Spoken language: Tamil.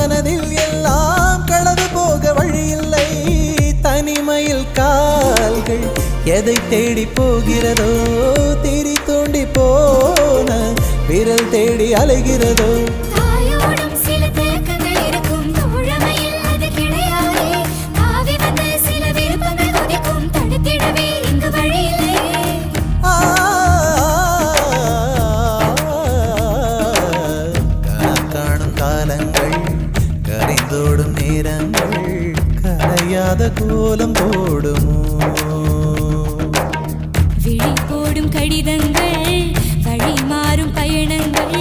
மனதில் எல்லாம் களவு போக வழியில்லை தனிமையில் கால்கள் எதை தேடி போகிறதோ திரி தோண்டி போன விரல் தேடி அலைகிறதோ கரைந்தோடும் நேரங்கள் கரையாத கோலம் போடுமோ விழி போடும் கடிதங்கள் வழி மாறும் பயணங்கள்